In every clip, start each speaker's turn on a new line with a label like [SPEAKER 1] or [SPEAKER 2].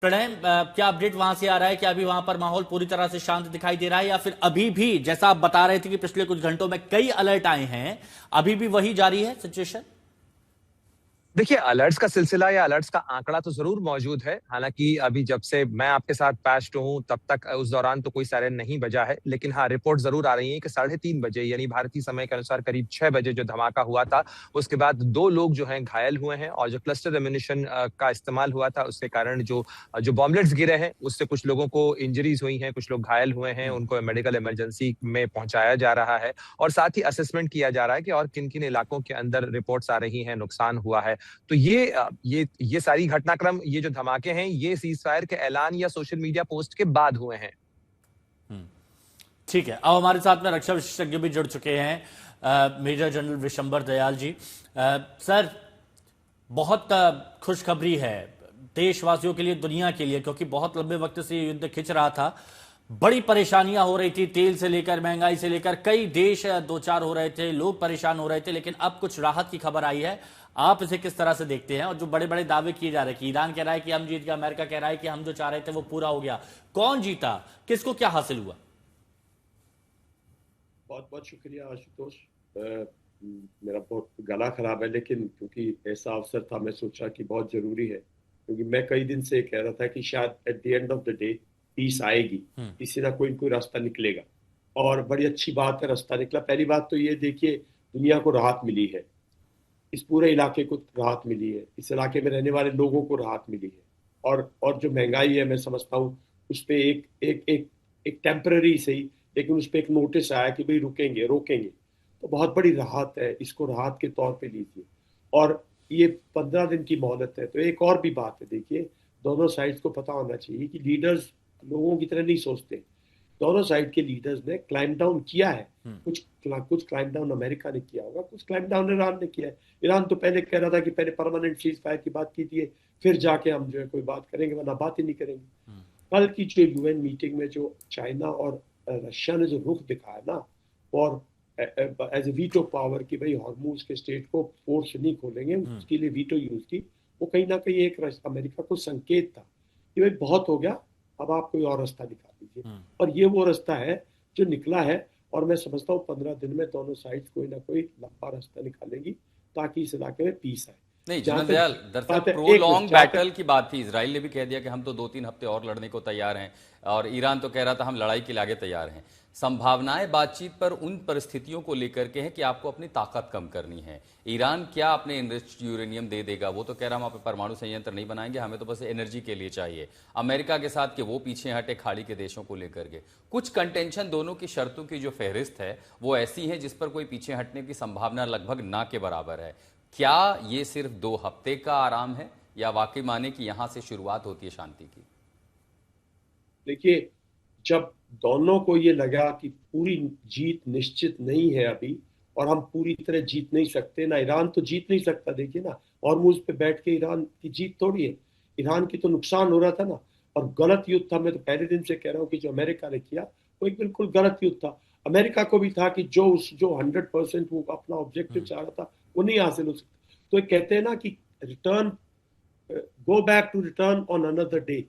[SPEAKER 1] प्रणय, क्या अपडेट वहां से आ रहा है? क्या अभी वहां पर माहौल पूरी तरह से शांत दिखाई दे रहा है, या फिर अभी भी जैसा आप बता रहे थे कि पिछले कुछ घंटों में कई अलर्ट आए हैं, अभी भी वही जारी है सिचुएशन?
[SPEAKER 2] देखिए, अलर्ट्स का सिलसिला या अलर्ट्स का आंकड़ा तो ज़रूर मौजूद है। हालाँकि अभी जब से मैं आपके साथ पैच्ड हूँ, तब तक उस दौरान तो कोई सायरन नहीं बजा है। लेकिन हाँ, रिपोर्ट ज़रूर आ रही है कि 3:30 बजे यानी भारतीय समय के अनुसार करीब 6 बजे जो धमाका हुआ था, उसके बाद 2 लोग जो हैं घायल हुए हैं और जो क्लस्टर एम्यूनिशन का इस्तेमाल हुआ था, उसके कारण जो बॉम्बलेट्स गिरे हैं, उससे कुछ लोगों को इंजरीज़ हुई हैं, कुछ लोग घायल हुए हैं, उनको मेडिकल इमरजेंसी में पहुँचाया जा रहा है और साथ ही असेसमेंट किया जा रहा है कि और किन-किन इलाकों के अंदर रिपोर्ट्स आ रही हैं, नुकसान हुआ है। तो ये सारी घटनाक्रम, ये जो धमाके हैं, ये सीज़फायर के ऐलान या सोशल मीडिया पोस्ट के बाद हुए हैं।
[SPEAKER 1] ठीक है, अब हमारे साथ में रक्षा विशेषज्ञ भी जुड़ चुके हैं, major general Vishambar Dayal ji. Sir, बहुत खुशखबरी है देशवासियों के लिए, दुनिया के लिए, क्योंकि बहुत लंबे वक्त से ये युद्ध खिंच रहा था। बड़ी परेशानियां हो रही थी, तेल से लेकर महंगाई से लेकर कई देश दो चार हो रहे थे, लोग परेशान हो रहे थे, लेकिन अब कुछ राहत की खबर आई है। आप इसे किस तरह से देखते हैं? और जो बड़े बड़े दावे किए जा रहे हैं कि ईरान कह रहा है कि हम जीत गए, अमेरिका कह रहा है कि हम जो चाह रहे थे वो पूरा हो गया, कौन जीता, किसको क्या हासिल हुआ?
[SPEAKER 3] बहुत बहुत शुक्रिया आशुतोष। मेरा बहुत गला खराब है, लेकिन क्योंकि ऐसा अवसर था, मैं सोचा कि बहुत जरूरी है, क्योंकि मैं कई दिन से कह रहा था कि शायद at the end of the day peace आएगी, किसी ना कोई रास्ता निकलेगा। और बड़ी अच्छी बात है, रास्ता निकला। पहली बात तो ये देखिए, दुनिया को राहत मिली है, इस पूरे इलाके को राहत मिली है, इस इलाके में रहने वाले लोगों को राहत मिली है। और जो महंगाई है, मैं समझता हूँ उस पर एक टेम्पररी सही, लेकिन उस पर एक नोटिस आया कि भाई रुकेंगे रोकेंगे। तो बहुत बड़ी राहत है, इसको राहत के तौर पे लीजिए। और ये 15 दिन की मोहलत है। तो एक और भी बात है, देखिए, दोनों साइड्स को पता होना चाहिए कि लीडर्स लोगों की तरह नहीं सोचते। दोनों साइड के लीडर्स ने क्लाइंब डाउन किया है। कुछ क्लाइंब डाउन अमेरिका ने किया होगा, कुछ क्लाइंब डाउन ईरान ने किया है। ईरान तो पहले कह रहा था कि पहले परमानेंट सीज फायर की बात कीजिए, फिर जाके हम जो है कोई बात करेंगे, वरना बात ही नहीं करेंगे। कल की जो यूएन मीटिंग में जो चाइना और रशिया ने जो रुख दिखाया ना, और एज ए वीटो पावर कि भाई हॉर्मूज के स्टेट को फोर्स नहीं खोलेंगे, उसके लिए वीटो यूज की, वो कहीं ना कहीं एक अमेरिका को संकेत था कि भाई बहुत हो गया, अब आप कोई और रास्ता दिखा दीजिए। और ये वो रास्ता है जो निकला है। और मैं समझता हूँ 15 दिन में दोनों साइड कोई ना कोई लंबा रास्ता निकालेंगी, ताकि इस इलाके में पीस आए।
[SPEAKER 4] नहीं
[SPEAKER 3] जहां
[SPEAKER 4] जनरल
[SPEAKER 3] तक
[SPEAKER 4] दयाल, दरअसल
[SPEAKER 3] बात है,
[SPEAKER 4] प्रोलॉन्ग बैटल की बात थी। इजराइल ने भी कह दिया कि हम तो 2-3 हफ्ते और लड़ने को तैयार हैं, और ईरान तो कह रहा था हम लड़ाई के लिए आगे तैयार हैं। संभावनाएं बातचीत पर उन परिस्थितियों को लेकर के हैं कि आपको अपनी ताकत कम करनी है। ईरान क्या अपने इनरिच्ड यूरेनियम दे देगा? वो तो कह रहा हम आप परमाणु संयंत्र नहीं बनाएंगे, हमें तो बस एनर्जी के लिए चाहिए। अमेरिका के साथ कि वो पीछे हटे खाड़ी के देशों को लेकर के कुछ कंटेंशन, दोनों की शर्तों की जो फहरिस्त है वो ऐसी है जिस पर कोई पीछे हटने की संभावना लगभग ना के बराबर है। क्या ये सिर्फ 2 हफ्ते का आराम है, या वाकई माने कि यहां से शुरुआत होती है शांति की?
[SPEAKER 3] देखिए, जब दोनों को ये लगा कि पूरी जीत निश्चित नहीं है अभी, और हम पूरी तरह जीत नहीं सकते ना, ईरान तो जीत नहीं सकता, देखिए ना, हॉर्मुज पे बैठ के ईरान की जीत थोड़ी है। ईरान की तो नुकसान हो रहा था ना, और गलत युद्ध था। मैं तो पहले दिन से कह रहा हूँ कि जो अमेरिका ने किया वो एक बिल्कुल गलत युद्ध था। अमेरिका को भी था कि जो 100% वो अपना ऑब्जेक्टिव चाह रहा था, वो नहीं हासिल हो सकता। तो ये कहते हैं ना कि return, go back to return on another day.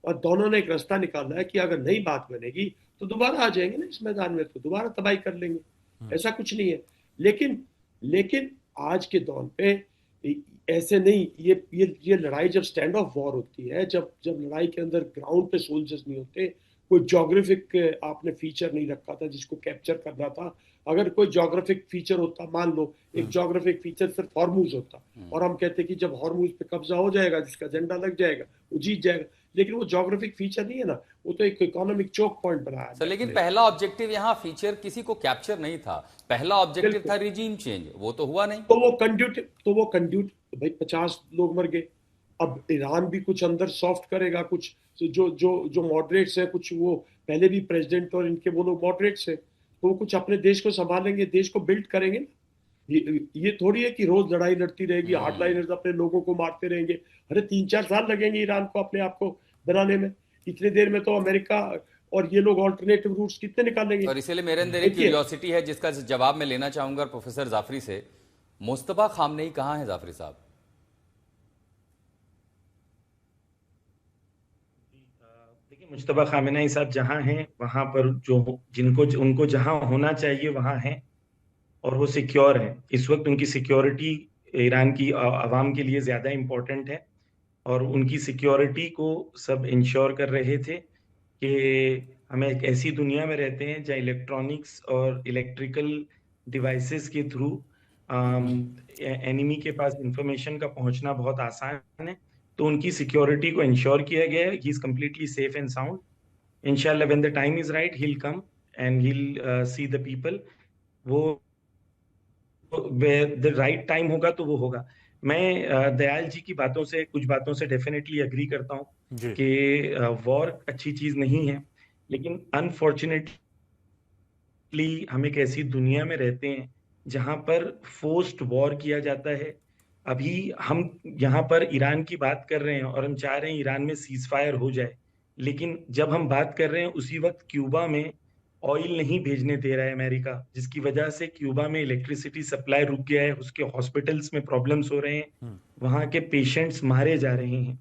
[SPEAKER 3] और दोनों ने एक रास्ता निकाला है कि अगर नई बात बनेगी तो दोबारा आ जाएंगे ना इस मैदान में, तो दोबारा तबाही कर लेंगे। ऐसा कुछ नहीं है। लेकिन लेकिन आज के दौर पे ऐसे नहीं। ये लड़ाई जब स्टैंड ऑफ वॉर होती है, जब जब लड़ाई के अंदर ग्राउंड पे सोल्जर्स नहीं होते, कोई जोग्राफिक आपने फीचर नहीं रखा था जिसको कैप्चर करना था। अगर कोई जोग्राफिक फीचर होता, मान लो एक जोग्राफिक फीचर सिर्फ हॉर्मूज होता, और हम कहते कि जब हॉर्मूज पे कब्जा हो जाएगा, जिसका झंडा लग जाएगा, वो जीत जाएगा। लेकिन वो जोग्राफिक फीचर नहीं है ना, वो तो एक इकोनॉमिक चोक पॉइंट बनाया
[SPEAKER 4] सर, लेकिन पहला ऑब्जेक्टिव यहाँ फीचर किसी को कैप्चर नहीं था, पहला ऑब्जेक्टिव था रिजीम चेंज, वो तो हुआ नहीं।
[SPEAKER 3] तो वो कंड्यूट भाई 50 लोग मर गए। अब ईरान भी कुछ अंदर सॉफ्ट करेगा, कुछ जो जो जो मॉडरेट्स है, कुछ वो पहले भी प्रेसिडेंट और इनके वो लोग मॉडरेट्स है, तो वो कुछ अपने देश को संभालेंगे, देश को बिल्ड करेंगे ना। ये थोड़ी है कि रोज लड़ाई लड़ती रहेगी, हार्डलाइनर्स अपने लोगों को मारते रहेंगे। अरे 3-4 साल लगेंगे ईरान को अपने आप को बनाने में। इतनी देर में तो अमेरिका और ये लोग ऑल्टरनेटिव रूट्स कितने निकालेंगे।
[SPEAKER 4] और इसीलिए मेरे अंदर एक क्यूरियोसिटी है जिसका जवाब मैं लेना चाहूंगा प्रोफेसर जाफरी से। मुस्तफा खामनेई कहाँ है जाफरी साहब?
[SPEAKER 5] देखिए, मुश्तबा खामेनेई साहब जहां हैं वहां पर जो जिनको उनको जहां होना चाहिए वहां हैं, और वो सिक्योर हैं। इस वक्त उनकी सिक्योरिटी ईरान की आवाम के लिए ज्यादा इम्पोर्टेंट है, और उनकी सिक्योरिटी को सब इंश्योर कर रहे थे कि हमें एक ऐसी दुनिया में रहते हैं जहाँ इलेक्ट्रॉनिक्स और इलेक्ट्रिकल डिवाइसेस के थ्रू एनिमी के पास इंफॉर्मेशन का पहुंचना बहुत आसान है। तो उनकी सिक्योरिटी को इंश्योर किया गया है। He is completely safe and sound. इंशाल्लाह when the time is right he will come and he will see the people. वो द राइट टाइम होगा तो वो होगा। मैं दयाल जी की बातों से, कुछ बातों से डेफिनेटली अग्री करता हूँ
[SPEAKER 1] जी।
[SPEAKER 5] कि वॉर अच्छी चीज नहीं है, लेकिन अनफॉर्चुनेटली हम एक ऐसी दुनिया में रहते हैं जहां पर फोर्स्ड वॉर किया जाता है। अभी हम यहाँ पर ईरान की बात कर रहे हैं और हम चाह रहे हैं ईरान में सीज फायर हो जाए, लेकिन जब हम बात कर रहे हैं उसी वक्त क्यूबा में ऑयल नहीं भेजने दे रहा है अमेरिका, जिसकी वजह से क्यूबा में इलेक्ट्रिसिटी सप्लाई रुक गया है, उसके हॉस्पिटल्स में प्रॉब्लम्स हो रहे हैं, वहां के पेशेंट्स मारे जा रहे हैं।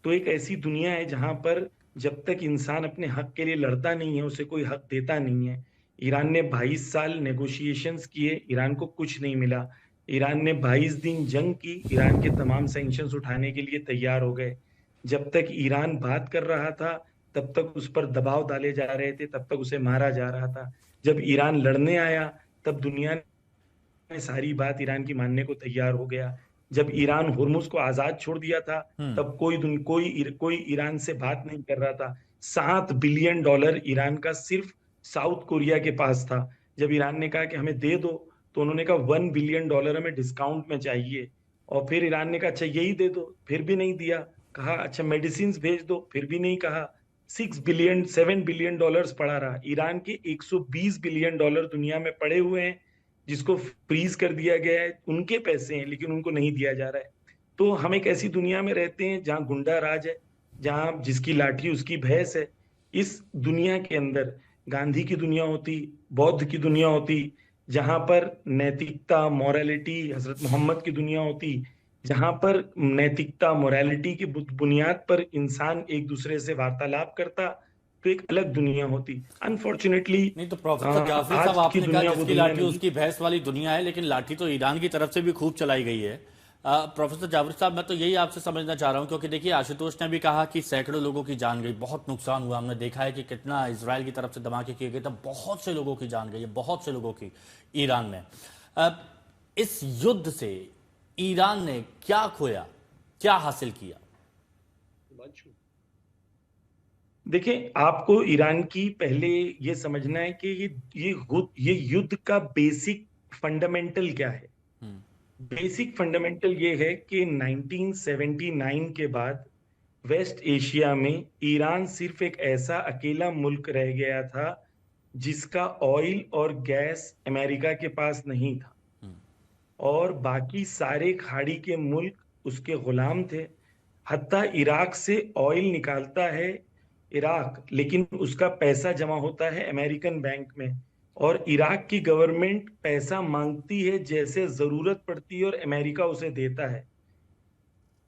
[SPEAKER 5] तो एक ऐसी दुनिया है जहां पर जब तक इंसान अपने हक के लिए लड़ता नहीं है, उसे कोई हक देता नहीं है। ईरान ने 22 साल नेगोशिएशंस किए, ईरान को कुछ नहीं मिला। ईरान ने 22 दिन जंग की, ईरान के तमाम सैंक्शंस उठाने के लिए तैयार हो गए। जब तक ईरान बात कर रहा था तब तक उस पर दबाव डाले जा रहे थे, तब तक उसे मारा जा रहा था। जब ईरान लड़ने आया तब दुनिया ने सारी बात ईरान की मानने को तैयार हो गया। जब ईरान हुर्मुज को आजाद छोड़ दिया था तब कोई ईरान से बात नहीं कर रहा था। $7 बिलियन ईरान का सिर्फ साउथ कोरिया के पास था। जब ईरान ने कहा कि हमें दे दो, तो उन्होंने कहा $1 बिलियन हमें डिस्काउंट में चाहिए। और फिर ईरान ने कहा अच्छा यही दे दो, फिर भी नहीं दिया। कहा अच्छा मेडिसिन भेज दो, फिर भी नहीं कहा। $7 बिलियन पड़ा रहा। ईरान के $120 बिलियन दुनिया में पड़े हुए हैं, जिसको फ्रीज कर दिया गया है। उनके पैसे हैं लेकिन उनको नहीं दिया जा रहा है। तो हम एक ऐसी दुनिया में रहते हैं जहां गुंडा राज है, जहां जिसकी लाठी उसकी भैंस है। इस दुनिया के अंदर गांधी की दुनिया होती, बौद्ध की दुनिया होती, जहां पर नैतिकता मोरालिटी हजरत मोहम्मद की दुनिया होती, जहां पर नैतिकता मोरालिटी की बुनियाद पर इंसान एक दूसरे से वार्तालाप करता, तो एक अलग दुनिया होती। अनफॉर्चुनेटली
[SPEAKER 1] नहीं तो प्रोफेसर जाफरी साहब,
[SPEAKER 5] आज की
[SPEAKER 1] आपने कहा
[SPEAKER 5] दुनिया वो
[SPEAKER 1] जिसकी
[SPEAKER 5] दुनिया
[SPEAKER 1] लाठी
[SPEAKER 5] नहीं।
[SPEAKER 1] उसकी भैंस वाली दुनिया है, लेकिन लाठी तो ईरान की तरफ से भी खूब चलाई गई है। प्रोफेसर जाफरी साहब, मैं तो यही आपसे समझना चाह रहा हूं, क्योंकि देखिए आशुतोष ने भी कहा कि सैकड़ों लोगों की जान गई, बहुत नुकसान हुआ। हमने देखा है कि कितना इजराइल की तरफ से धमाके किए गए, तब बहुत से लोगों की जान गई है, बहुत से लोगों की ईरान में। इस युद्ध से ईरान ने क्या खोया, क्या हासिल किया?
[SPEAKER 5] देखिए, आपको ईरान की पहले ये समझना है कि ये युद्ध का बेसिक फंडामेंटल क्या है। बेसिक फंडामेंटल ये है कि 1979 के बाद वेस्ट एशिया में ईरान सिर्फ एक ऐसा अकेला मुल्क रह गया था जिसका ऑयल और गैस अमेरिका के पास नहीं था, और बाकी सारे खाड़ी के मुल्क उसके गुलाम थे। हत्ता इराक से ऑयल निकालता है इराक, लेकिन उसका पैसा जमा होता है अमेरिकन बैंक में, और इराक की गवर्नमेंट पैसा मांगती है जैसे जरूरत पड़ती है और अमेरिका उसे देता है।